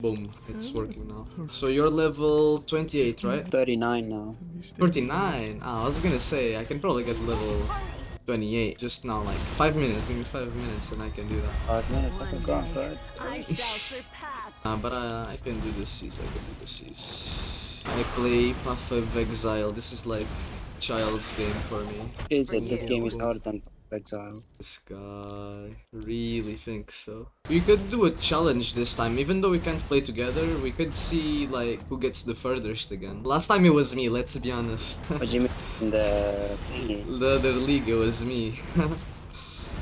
Boom, it's working now. So you're level 28, right? 39 now. 39? Ah, I was gonna say, I can probably get level 28 just now, like 5 minutes. Give me 5 minutes and I can do that. 5 minutes, I can go outside. I shall surpass. But I can do the Seas, I can do the Seas. I play Path of Exile. This is like child's game for me. Is it? This game is harder than Exile. This guy really thinks so. We could do a challenge this time, even though we can't play together. We could see like who gets the furthest again. Last time it was me, let's be honest. What do you mean in the thingy? The other league it was me.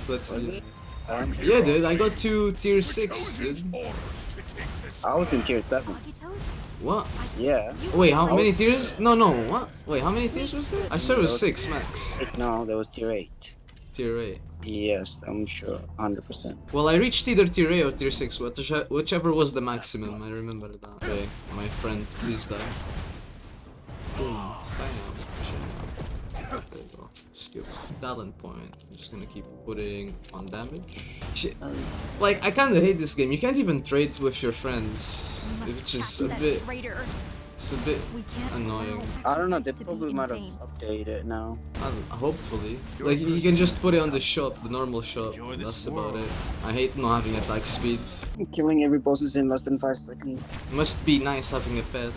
Let's Was be it? honest. Yeah, dude, I got to tier 6, dude. I was in tier 7. What? Yeah. Wait, how many tiers? No, what? Wait, how many tiers was there? I said it was 6 max. No, there was tier 8. Tier 8. Yes, I'm sure, 100%. Well, I reached either tier 8 or tier 6, whichever was the maximum, I remember that. Okay, my friend, please die. Boom, bam, there you go. Skip. Talent point. I'm just gonna keep putting on damage. Shit. Like, I kinda hate this game. You can't even trade with your friends, which is a bit... It's a bit annoying. I don't know, they probably might have updated it now. Hopefully. Like, you can just put it on the shop, the normal shop. That's about it. I hate not having attack speed. Killing every boss is in less than 5 seconds. Must be nice having a pet.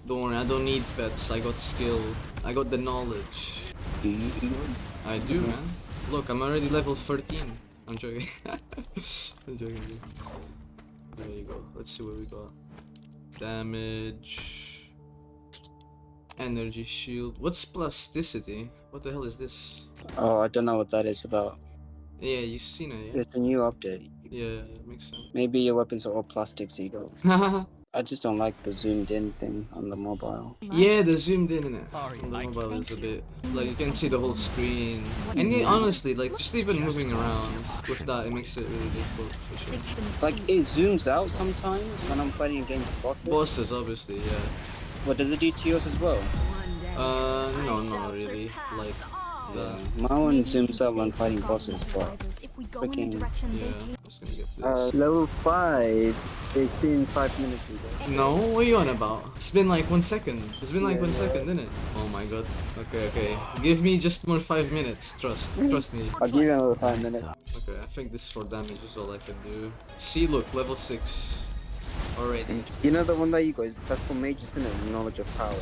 Don't worry, I don't need pets. I got skill. I got the knowledge. I do, man. Look, I'm already level 13. I'm joking. I'm joking. There you go. Let's see what we got. Damage. Energy shield. What's plasticity? What the hell is this? Oh, I don't know what that is about. Yeah, you've seen it, yeah? It's a new update. Yeah, it makes sense. Maybe your weapons are all plastic, so you don't. I just don't like the zoomed in thing on the mobile. Yeah, the zoomed in it. On the mobile is a bit... Like, you can see the whole screen. And honestly, like, just even moving around with that, it makes it really difficult, for sure. Like, it zooms out sometimes when I'm fighting against bosses. Bosses, obviously, yeah. What, does it do to yours as well? No, not really. Like, My one zooms out when fighting bosses, but freaking... yeah, I'm just gonna get this. Level 5, it's been 5 minutes ago. No, what are you on about? It's been like 1 second. It's been like 1 second, didn't it? Oh my god. Okay. Give me just more 5 minutes. Trust me. I'll give you another 5 minutes. Okay, I think this for damage is all I can do. See, look, level 6. Already. You know the one that you got, that's for mages, isn't it? Knowledge of power.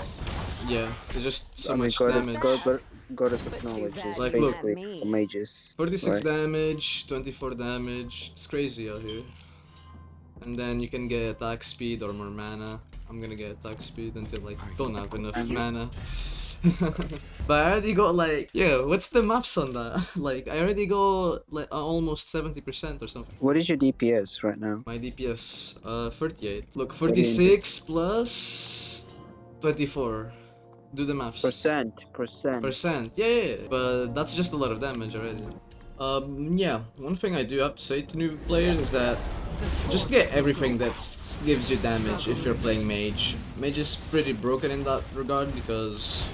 Yeah, there's just so I mean, much damage. Goddess of knowledge is Like, look. basically for mages. 46 right? damage, 24 damage. It's crazy out here. And then you can get attack speed or more mana. I'm gonna get attack speed until I don't have enough mana. But I already got like, yeah, what's the maps on that? Like, I already got like almost 70% or something. What is your DPS right now? My DPS, 38. Look, 46 plus 24. Do the maths. Percent. Yeah. But that's just a lot of damage already. Yeah. One thing I do have to say to new players is that just get everything that gives you damage if you're playing mage. Mage is pretty broken in that regard because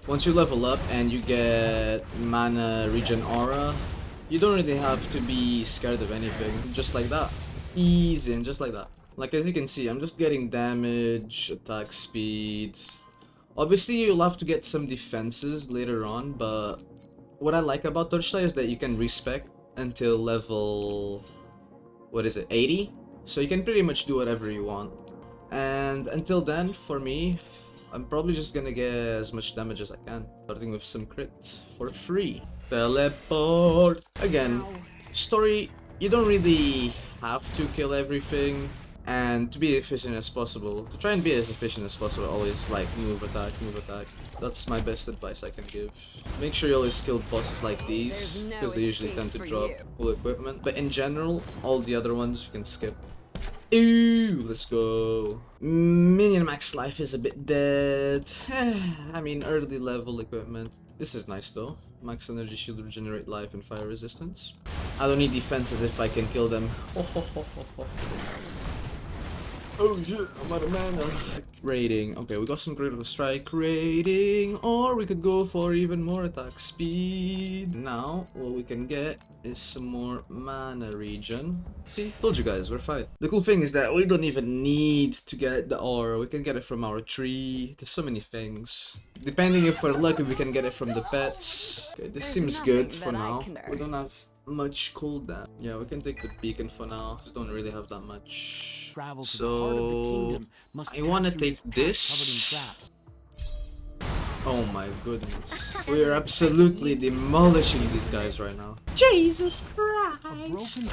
once you level up and you get mana regen aura, you don't really have to be scared of anything. Just like that. Easy and just like that. Like, as you can see, I'm just getting damage, attack speed. Obviously, you'll have to get some defenses later on, but what I like about Torchlight is that you can respec until level... what is it, 80? So you can pretty much do whatever you want. And until then, for me, I'm probably just gonna get as much damage as I can. Starting with some crit for free. Teleport! Again, story, you don't really have to kill everything. And to be efficient as possible, to try and be as efficient as possible, always like move, attack. That's my best advice I can give. Make sure you always kill bosses like these, because they usually tend to drop cool equipment. But in general, all the other ones you can skip. Ooh, let's go. Minion max life is a bit dead. I mean, early level equipment. This is nice though. Max energy shield, regenerate life and fire resistance. I don't need defenses if I can kill them. Oh shit, I'm out of mana. Rating. Okay, we got some critical strike rating, or we could go for even more attack speed. Now, what we can get is some more mana regen. See, told you guys, we're fine. The cool thing is that we don't even need to get the ore. We can get it from our tree. There's so many things. Depending if we're lucky, we can get it from the pets. Okay, this seems good for now. We don't have much cooldown. Yeah, we can take the beacon for now. We don't really have that much. So I want to take this. Oh my goodness, we are absolutely demolishing these guys right now. Jesus Christ!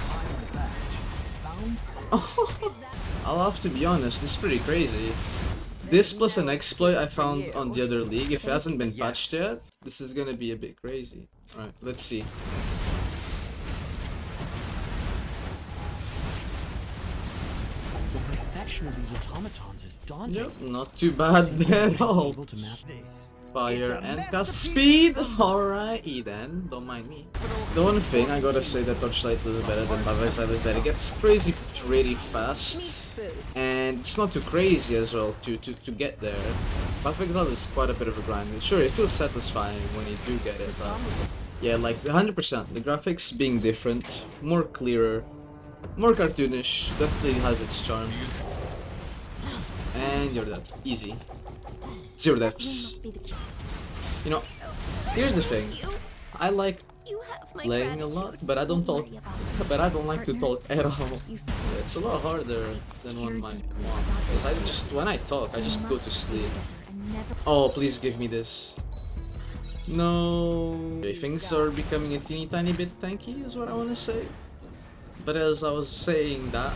I'll have to be honest, this is pretty crazy. This plus an exploit I found on the other league, if it hasn't been patched yet, this is gonna be a bit crazy. Alright, let's see. Of these automatons is daunting. Yep, not too bad at all. Fire and cast speed. Alrighty then, don't mind me. The one thing I gotta say that Torchlight is better than exile is that it gets crazy really fast, and it's not too crazy as well to get there. exile is quite a bit of a grind. Sure, it feels satisfying when you do get it, but yeah, like 100%. The graphics being different, more clearer, more cartoonish, definitely has its charm. And you're dead. Easy. 0 deaths. You know, here's the thing. I like playing a lot, but I don't talk. But I don't like to talk at all. It's a lot harder than one might want. Because when I talk, I just go to sleep. Oh, please give me this. No. Okay, things are becoming a teeny tiny bit tanky, is what I want to say. But as I was saying that,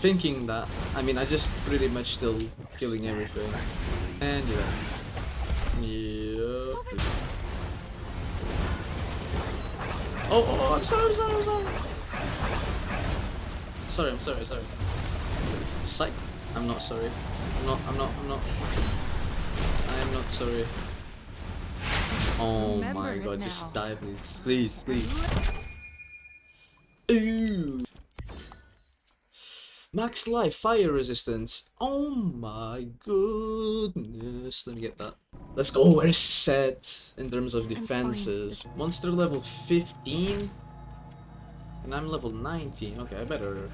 thinking that, I mean, I just pretty much still killing everything. And yeah. Oh, I'm sorry. Sorry. Psych. I'm not sorry. I am not sorry. Oh my god, just die please. Please. Ooh. Max life, fire resistance. Oh my goodness. Let me get that. Let's go. We're set in terms of defenses. Monster level 15. And I'm level 19. Okay, I better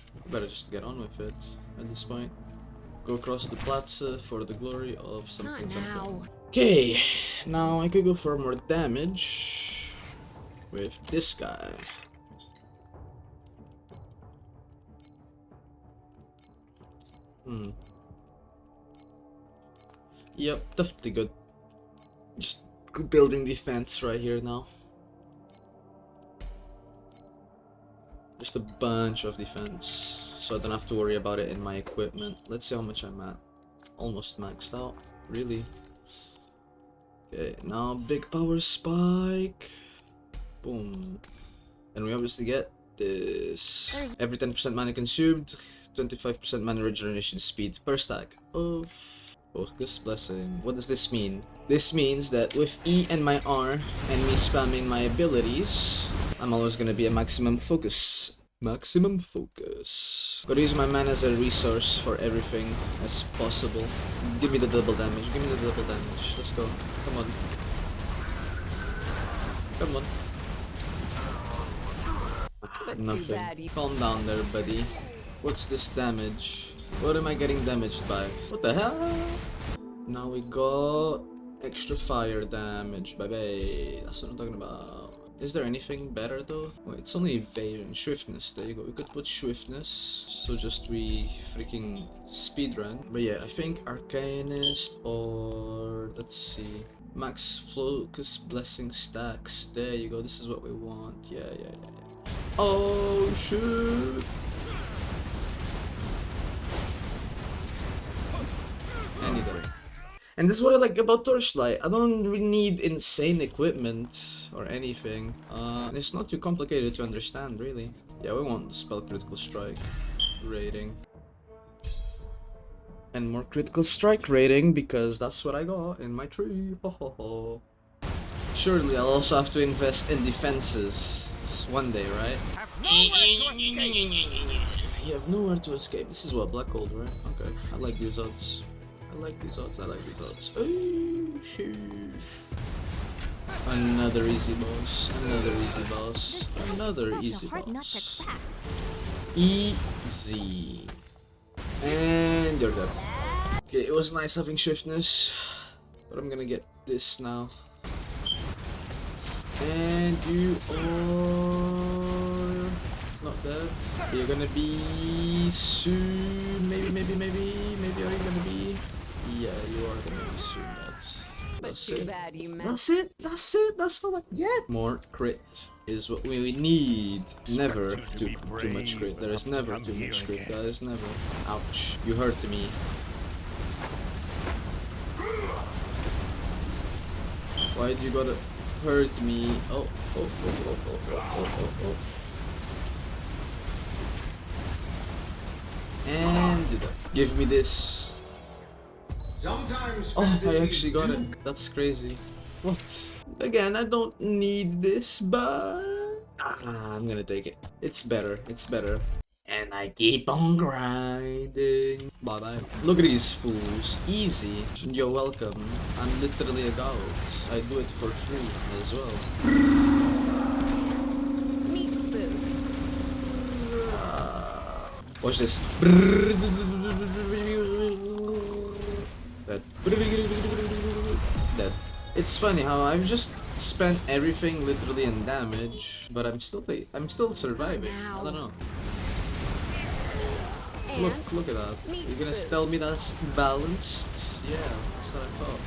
just get on with it at this point. Go across the plaza for the glory of something. Okay, now I could go for more damage with this guy. Yep, definitely good. Just building defense right here now. Just a bunch of defense, so I don't have to worry about it in my equipment. Let's see how much I'm at. Almost maxed out, really. Okay, now big power spike. Boom. And we obviously get this. Every 10% mana consumed, 25% mana regeneration speed per stack of Focus Blessing. What does this mean? This means that with E and my R and me spamming my abilities, I'm always gonna be at maximum focus. Maximum focus. Gotta use my mana as a resource for everything as possible. Give me the double damage. Let's go. Come on. Nothing. Calm down there, buddy. What's this damage? What am I getting damaged by? What the hell? Now we got extra fire damage, baby. That's what I'm talking about. Is there anything better though? Wait, it's only evasion, swiftness. There you go. We could put swiftness, so just we freaking speedrun. But yeah, I think Arcanist or let's see, max focus blessing stacks. There you go. This is what we want. Yeah. Oh shoot! And this is what I like about Torchlight. I don't really need insane equipment or anything. It's not too complicated to understand, really. Yeah, we want the spell critical strike rating. And more critical strike rating because that's what I got in my tree. Ho ho ho. Surely I'll also have to invest in defenses one day, right? You have nowhere to escape. This is what, Black Gold, right? Okay, I like these odds. I like these odds. Oh, sheesh. Another easy boss. Another easy boss. Easy. And you're dead. Okay, it was nice having swiftness, but I'm gonna get this now. And you are not dead. You're gonna be soon. Maybe are you gonna be? Yeah, you are gonna be soon. That's it. That's all I get. More crit is what we need. Never too much crit. There is never too much crit, guys. Never. Ouch. You hurt me. Why do you gotta hurt me? Oh. And give me this. Oh, I actually got it. That's crazy. What? Again, I don't need this, but I'm gonna take it. It's better. And I keep on grinding. Bye-bye. Look at these fools. Easy. You're welcome. I'm literally a god. I do it for free as well. Meat food. Watch this. Dead. It's funny how I've just spent everything literally in damage, but I'm still surviving. I don't know. Look at that. You're gonna tell me that's balanced? Yeah, that's what I thought.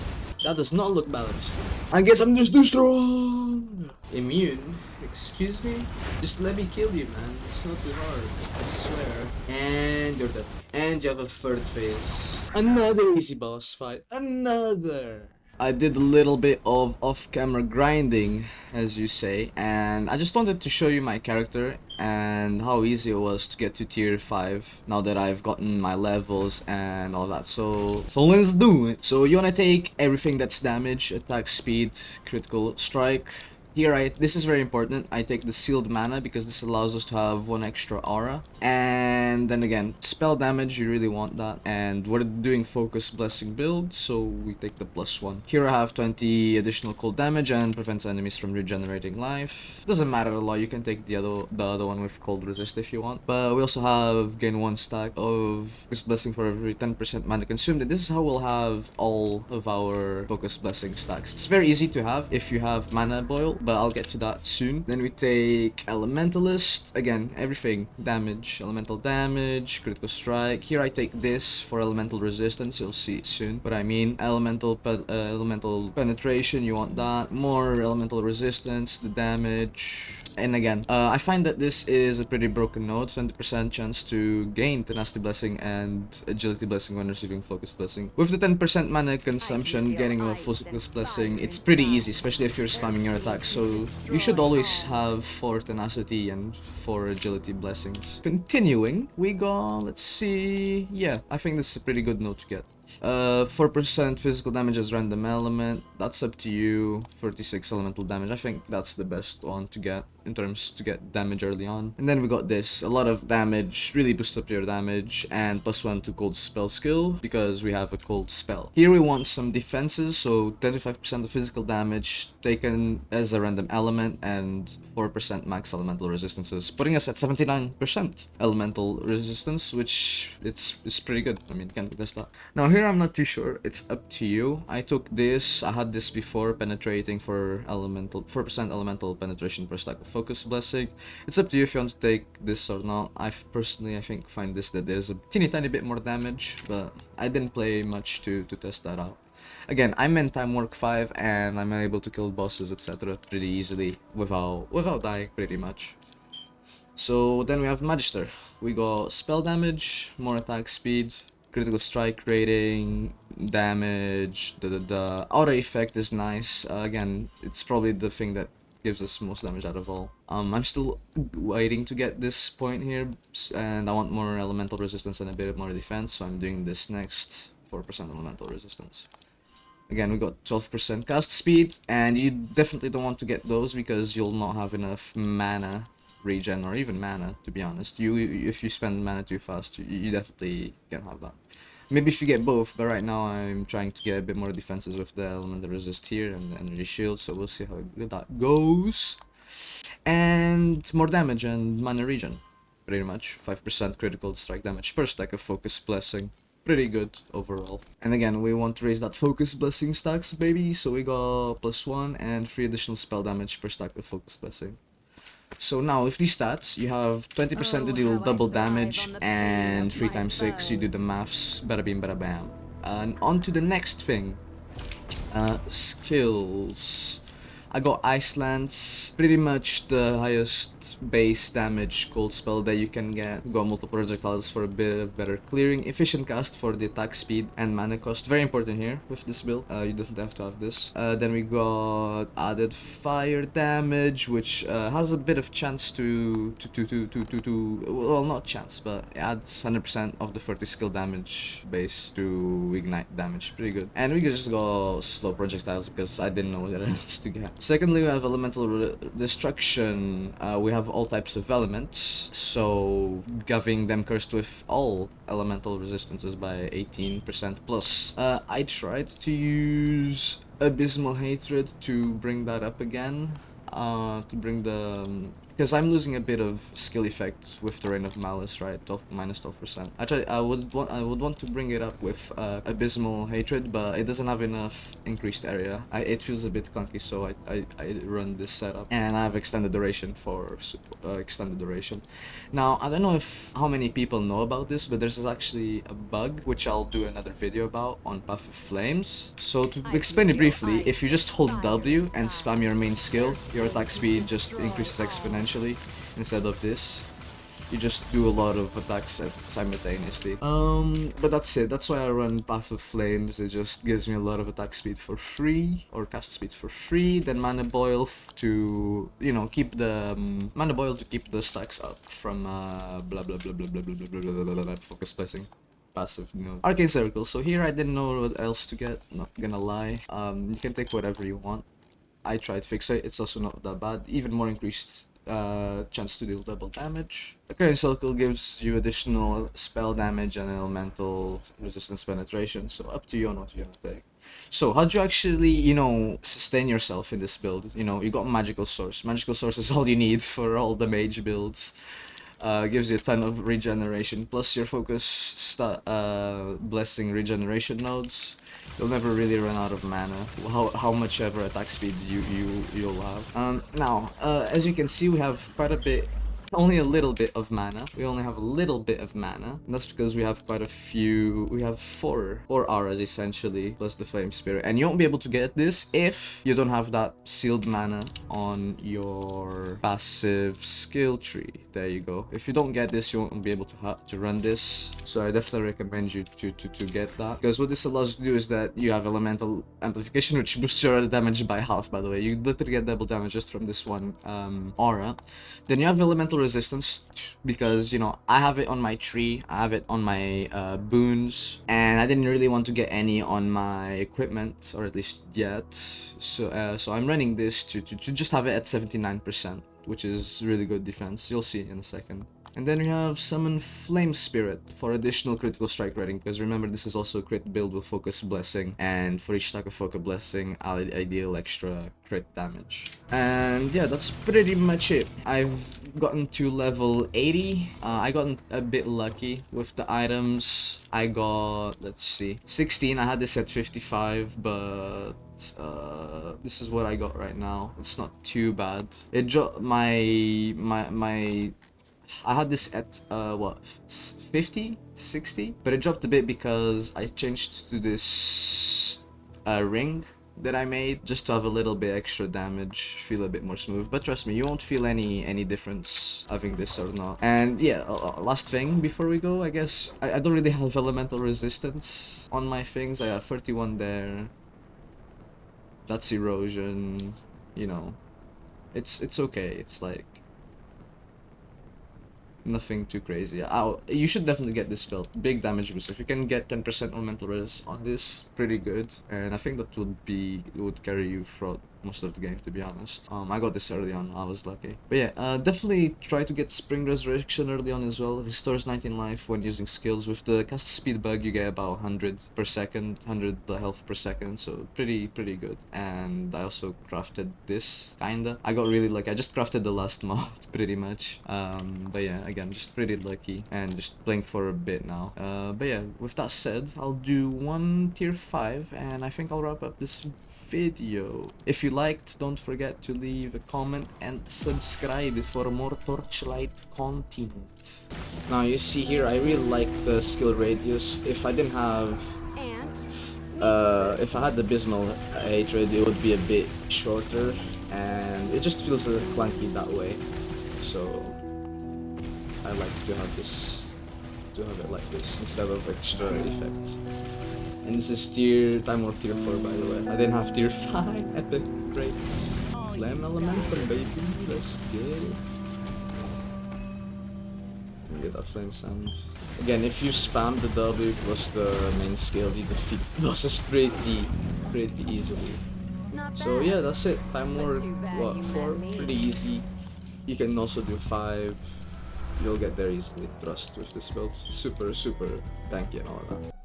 That does not look balanced. I guess I'm just too strong. Immune? Excuse me? Just let me kill you, man. It's not too hard. I swear. And you're dead. And you have a third phase. Another easy boss fight. Another. I did a little bit of off-camera grinding, as you say, and I just wanted to show you my character and how easy it was to get to tier 5 now that I've gotten my levels and all that. So let's do it. So you wanna take everything that's damage, attack speed, critical strike. Here, this is very important. I take the sealed mana because this allows us to have 1 extra aura. And then again, spell damage, you really want that. And we're doing focus blessing build, so we take the +1. Here I have 20 additional cold damage and prevents enemies from regenerating life. Doesn't matter a lot, you can take the other one with cold resist if you want. But we also have gain 1 stack of focus blessing for every 10% mana consumed. And this is how we'll have all of our focus blessing stacks. It's very easy to have if you have mana boil, but I'll get to that soon. Then we take Elementalist. Again, everything. Damage, elemental damage, critical strike. Here I take this for elemental resistance. You'll see it soon. But I mean, elemental penetration, you want that. More elemental resistance, the damage. And again, I find that this is a pretty broken node. 20% chance to gain Tenacity Blessing and Agility Blessing when receiving Focus Blessing. With the 10% mana consumption, getting a Focus Blessing, it's pretty easy, especially if you're spamming your attacks. So you should always have 4 Tenacity and 4 Agility Blessings. Continuing, we go, let's see, yeah, I think this is a pretty good node to get. 4% physical damage as random element, that's up to you. 36 elemental damage, I think that's the best one to get in terms to get damage early on. And then we got this, a lot of damage, really boosts up your damage, and +1 to cold spell skill because we have a cold spell. Here we want some defenses, so 25% of physical damage taken as a random element and 4% max elemental resistances, putting us at 79% elemental resistance, which it's pretty good. I mean, can't contest that. Now here I'm not too sure, it's up to you. I took this, I had this before, penetrating for 4% elemental penetration per stack of focus blessing. It's up to you if you want to take this or not. I think find this that there's a teeny tiny bit more damage, but I didn't play much to test that out. Again, I'm in time work 5 and I'm able to kill bosses, etc. pretty easily without dying pretty much. So then we have Magister. We got spell damage, more attack speed, critical strike rating, damage, the aura effect is nice. Again, it's probably the thing that gives us most damage out of all. I'm still waiting to get this point here, and I want more elemental resistance and a bit more defense, so I'm doing this next. 4% elemental resistance. Again, we got 12% cast speed, and you definitely don't want to get those because you'll not have enough mana regen or even mana, to be honest. If you spend mana too fast, you definitely can have that. Maybe if you get both, but right now I'm trying to get a bit more defenses with the elemental resist here and the energy shield, so we'll see how good that goes. And more damage and mana regen, pretty much. 5% critical strike damage per stack of focus blessing. Pretty good overall. And again, we want to raise that focus blessing stacks, baby, so we got +1 and 3 additional spell damage per stack of focus blessing. So now with these stats, you have 20% to deal double damage, and 3 times 6, you do the maths, bada bing bada bam. And on to the next thing, skills. I got Ice Lance, pretty much the highest base damage cold spell that you can get. Got multiple projectiles for a bit of better clearing, efficient cast for the attack speed and mana cost. Very important here with this build. You definitely have to have this. Then we got added fire damage, which has a bit of chance to well, not chance, but it adds 100% of the 30 skill damage base to ignite damage. Pretty good. And we just got slow projectiles because I didn't know what else to get. Secondly, we have elemental destruction. We have all types of elements, so giving them cursed with all elemental resistances by 18% plus. I tried to use Abysmal Hatred to bring that up again, to bring the because I'm losing a bit of skill effect with the Reign of Malice, right? Minus 12%. Actually, I would want to bring it up with Abysmal Hatred, but it doesn't have enough increased area. It feels a bit clunky, so I run this setup, and I have extended duration for extended duration. Now I don't know how many people know about this, but there's actually a bug which I'll do another video about on Path of Flames. So to explain it briefly, if you just hold W and spam your main skill, your attack speed just increases exponentially. Instead of this, you just do a lot of attacks simultaneously. But that's it. That's why I run Path of Flames. It just gives me a lot of attack speed for free, or cast speed for free. Then mana boil to, you know, keep the mana boil to keep the stacks up from blah blah blah blah blah blah blah blah blah blah blah focus blessing. Passive, you know. Arcane Circle. So here I didn't know what else to get. Not gonna lie. You can take whatever you want. I tried Fixate. It's also not that bad. Even more increased chance to deal double damage. The current circle gives you additional spell damage and elemental resistance penetration, so up to you on what you want to take. So how do you actually, you know, sustain yourself in this build? You know, you got Magical Source. Magical Source is all you need for all the mage builds. Gives you a ton of regeneration, plus your focus blessing regeneration nodes. You'll never really run out of mana, how much ever attack speed you'll have. Now, as you can see, we have quite a bit, only a little bit of mana. We only have a little bit of mana, and that's because we have quite a few. We have four auras essentially, plus the Flame Spirit, and you won't be able to get this if you don't have that sealed mana on your passive skill tree. There you go. If you don't get this, you won't be able to run this. So I definitely recommend you to get that, because what this allows you to do is that you have elemental amplification, which boosts your damage by half. By the way, you literally get double damage just from this one aura. Then you have elemental resistance, because, you know, I have it on my tree, I have it on my boons, and I didn't really want to get any on my equipment, or at least yet. So I'm running this to just have it at 79%, which is really good defense. You'll see in a second. And then we have Summon Flame Spirit for additional critical strike rating, because remember, this is also a crit build with Focus Blessing, and for each stack of Focus Blessing, I deal extra crit damage. And yeah, that's pretty much it. I've gotten to level 80. I got a bit lucky with the items. I got, let's see, 16. I had this at 55, but this is what I got right now. It's not too bad. It dropped I had this at what, 50, 60, but it dropped a bit because I changed to this ring that I made just to have a little bit extra damage, feel a bit more smooth. But trust me, you won't feel any difference having this or not. And yeah, last thing before we go, I guess I don't really have elemental resistance on my things. I have 31 there. That's erosion, you know. It's okay. It's like nothing too crazy. You should definitely get this build. Big damage boost. If you can get 10% elemental res on this, pretty good. And I think that would carry you throughout most of the game, to be honest. I got this early on, I was lucky. But yeah, definitely try to get Spring Resurrection early on as well. Restores 19 life when using skills. With the cast speed bug, you get about 100 per second, 100 health per second, so pretty good. And I also crafted this, kinda. I got really lucky. I just crafted the last mod, pretty much. But yeah, again, just pretty lucky and just playing for a bit now. But yeah, with that said, I'll do one tier 5 and I think I'll wrap up this video. If you liked, don't forget to leave a comment and subscribe for more Torchlight content. Now you see here, I really like the skill radius. If I didn't have if I had the Abysmal Hatred, it would be a bit shorter, and it just feels a little clunky that way. So I like to have this, to have it like this instead of extra effects. And this is Time War tier 4, by the way. I didn't have tier 5. Epic, great. Flame Elemental, baby. Let's get it. Get that flame sound. Again, if you spam the W plus the main skill, you defeat bosses pretty easily. So yeah, that's it. Time War, what, 4? Pretty easy. You can also do 5. You'll get there easily. Trust with this build. Super tanky and all of that.